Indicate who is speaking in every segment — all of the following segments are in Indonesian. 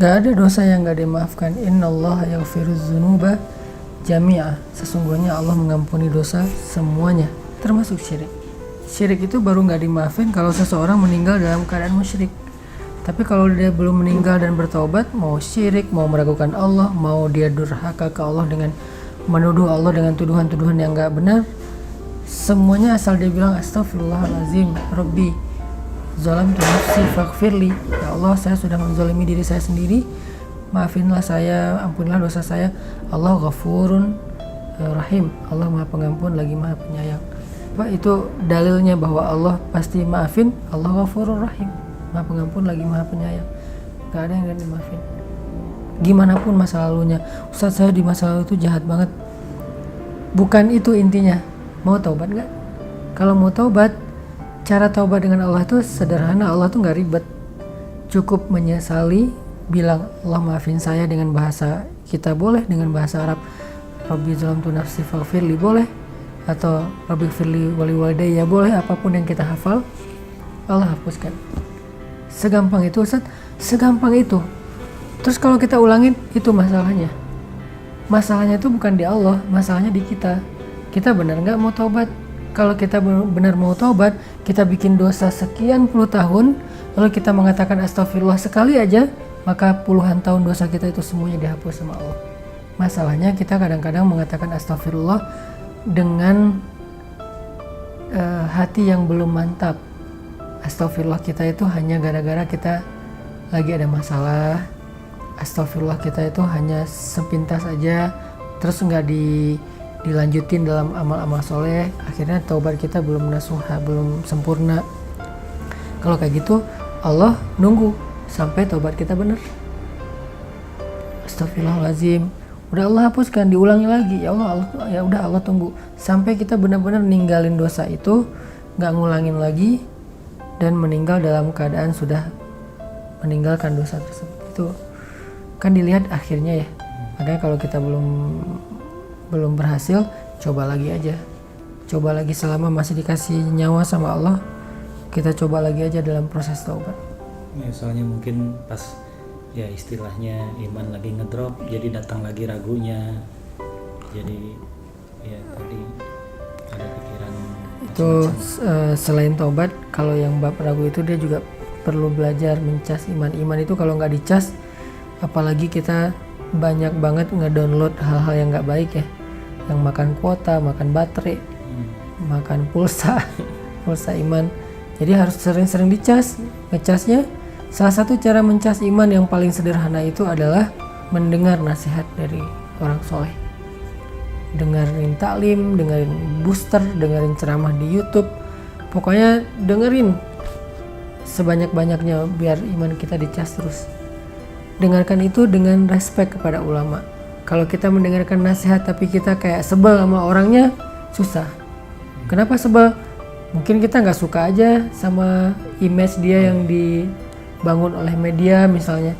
Speaker 1: Gak ada dosa yang gak dimaafkan. Innallaha yaghfiruz dzunuba jami'a. Sesungguhnya Allah mengampuni dosa semuanya, termasuk syirik. Syirik itu baru gak dimaafin kalau seseorang meninggal dalam keadaan musyrik. Tapi kalau dia belum meninggal dan bertaubat, mau syirik, mau meragukan Allah, mau dia durhaka ke Allah dengan menuduh Allah dengan tuduhan-tuduhan yang gak benar, semuanya asal dia bilang astaghfirullahalazim, Rabbi zalamtu nafsi faghfirli. Ya Allah, saya sudah menzalimi diri saya sendiri, maafinlah saya, ampunilah dosa saya. Allah ghafurun rahim. Allah Maha Pengampun lagi Maha Penyayang. Itu dalilnya bahwa Allah pasti maafin. Allah ghafurur rahim, Maha Pengampun lagi Maha Penyayang. Gak ada yang gak dimaafin. Gimana pun masa lalunya. Ustaz, saya di masa lalu itu jahat banget. Bukan itu intinya. Mau taubat gak? Kalau mau taubat, cara taubat dengan Allah itu sederhana. Allah tuh gak ribet. Cukup menyesali, bilang Allah maafin saya dengan bahasa kita boleh, dengan bahasa Arab Rabbi zalamtu nafsi faghfirli boleh, atau Rabbi firli wali walidayya boleh, apapun yang kita hafal Allah hapuskan. Segampang itu Ustaz, segampang itu. Terus kalau kita ulangin, itu masalahnya. Masalahnya itu bukan di Allah, masalahnya di kita. Kita benar nggak mau taubat? Kalau kita benar mau taubat, kita bikin dosa sekian puluh tahun, lalu kita mengatakan astagfirullah sekali aja, maka puluhan tahun dosa kita itu semuanya dihapus sama Allah. Masalahnya kita kadang-kadang mengatakan astagfirullah dengan hati yang belum mantap. Astagfirullah kita itu hanya gara-gara kita lagi ada masalah. Astagfirullah kita itu hanya sepintas aja, terus nggak dilanjutin dalam amal-amal soleh. Akhirnya taubat kita belum nasuha, belum sempurna. Kalau kayak gitu, Allah nunggu sampai taubat kita benar. Astagfirullahaladzim, udah Allah hapuskan, diulangi lagi. Ya Allah, ya udah Allah tunggu sampai kita benar-benar ninggalin dosa itu, nggak ngulangin lagi, dan meninggal dalam keadaan sudah meninggalkan dosa tersebut. Itu kan dilihat akhirnya ya. Makanya kalau kita belum berhasil, coba lagi aja. Coba lagi selama masih dikasih nyawa sama Allah, kita coba lagi aja dalam proses taubat.
Speaker 2: Ya, soalnya mungkin pas ya istilahnya iman lagi ngedrop, jadi datang lagi ragunya. Jadi ya tadi ada pikiran
Speaker 1: itu selain taubat, kalau yang bab ragu itu dia juga perlu belajar mencas iman. Iman itu kalau nggak dicas, apalagi kita banyak banget ngedownload hal-hal yang nggak baik ya, yang makan kuota, makan baterai, makan pulsa iman. Jadi harus sering-sering dicas. Ngecasnya, salah satu cara mencas iman yang paling sederhana itu adalah mendengar nasihat dari orang soleh. Dengerin taklim, dengerin booster, dengerin ceramah di YouTube. Pokoknya dengerin sebanyak-banyaknya biar iman kita dicas terus. Dengarkan itu dengan respek kepada ulama. Kalau kita mendengarkan nasihat tapi kita kayak sebel sama orangnya, susah. Kenapa sebel? Mungkin kita nggak suka aja sama image dia yang dibangun oleh media misalnya.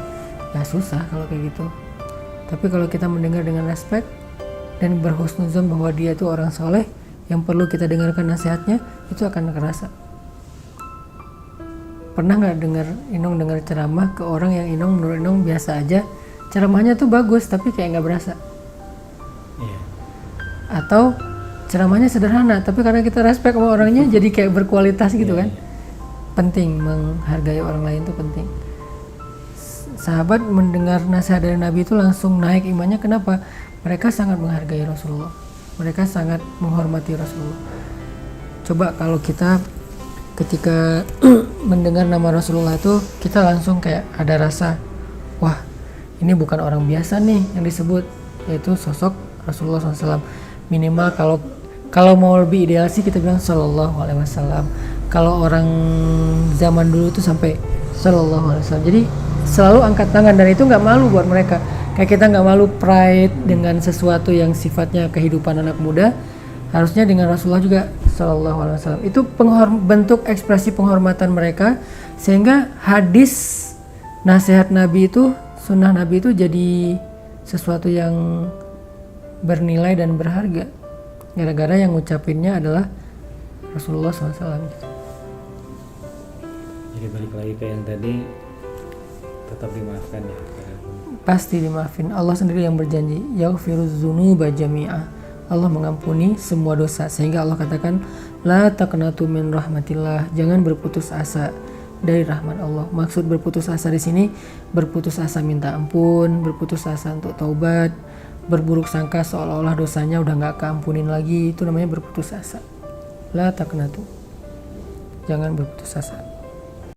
Speaker 1: Ya susah kalau kayak gitu. Tapi kalau kita mendengar dengan respek dan berhusnuzon bahwa dia itu orang soleh yang perlu kita dengarkan nasihatnya, itu akan kerasa. Pernah nggak dengar ceramah ke orang yang menurut Inong biasa aja, ceramahnya tuh bagus tapi kayak nggak berasa.
Speaker 2: Iya.
Speaker 1: Atau ceramahnya sederhana tapi karena kita respect sama orangnya jadi kayak berkualitas gitu kan. Penting menghargai orang lain itu penting. Sahabat mendengar nasihat dari Nabi itu langsung naik imannya. Kenapa? Mereka sangat menghargai Rasulullah, mereka sangat menghormati Rasulullah. Coba kalau kita ketika mendengar nama Rasulullah itu kita langsung kayak ada rasa, wah ini bukan orang biasa nih yang disebut, yaitu sosok Rasulullah SAW. Minimal kalau mau lebih ideal sih kita bilang Sallallahu Alaihi Wasallam. Kalau orang zaman dulu itu sampai Sallallahu Alaihi Wasallam. Jadi selalu angkat tangan, dan itu nggak malu buat mereka. Kayak kita nggak malu pride dengan sesuatu yang sifatnya kehidupan anak muda. Harusnya dengan Rasulullah juga Sallallahu Alaihi Wasallam. Itu bentuk ekspresi penghormatan mereka, sehingga hadis nasihat Nabi itu, sunnah Nabi itu jadi sesuatu yang bernilai dan berharga. Gara-gara yang ngucapinnya adalah Rasulullah SAW.
Speaker 2: Jadi balik lagi ke yang tadi, tetap dimaafkan ya.
Speaker 1: Pasti dimaafin. Allah sendiri yang berjanji, yaghfiruz dzunuba jami'a. Allah mengampuni semua dosa, sehingga Allah katakan la taqnatu min rahmatillah, jangan berputus asa dari rahmat Allah. Maksud berputus asa di sini berputus asa minta ampun, berputus asa untuk taubat, berburuk sangka seolah-olah dosanya udah nggak keampunin lagi, itu namanya berputus asa. La taqnatu, jangan berputus asa.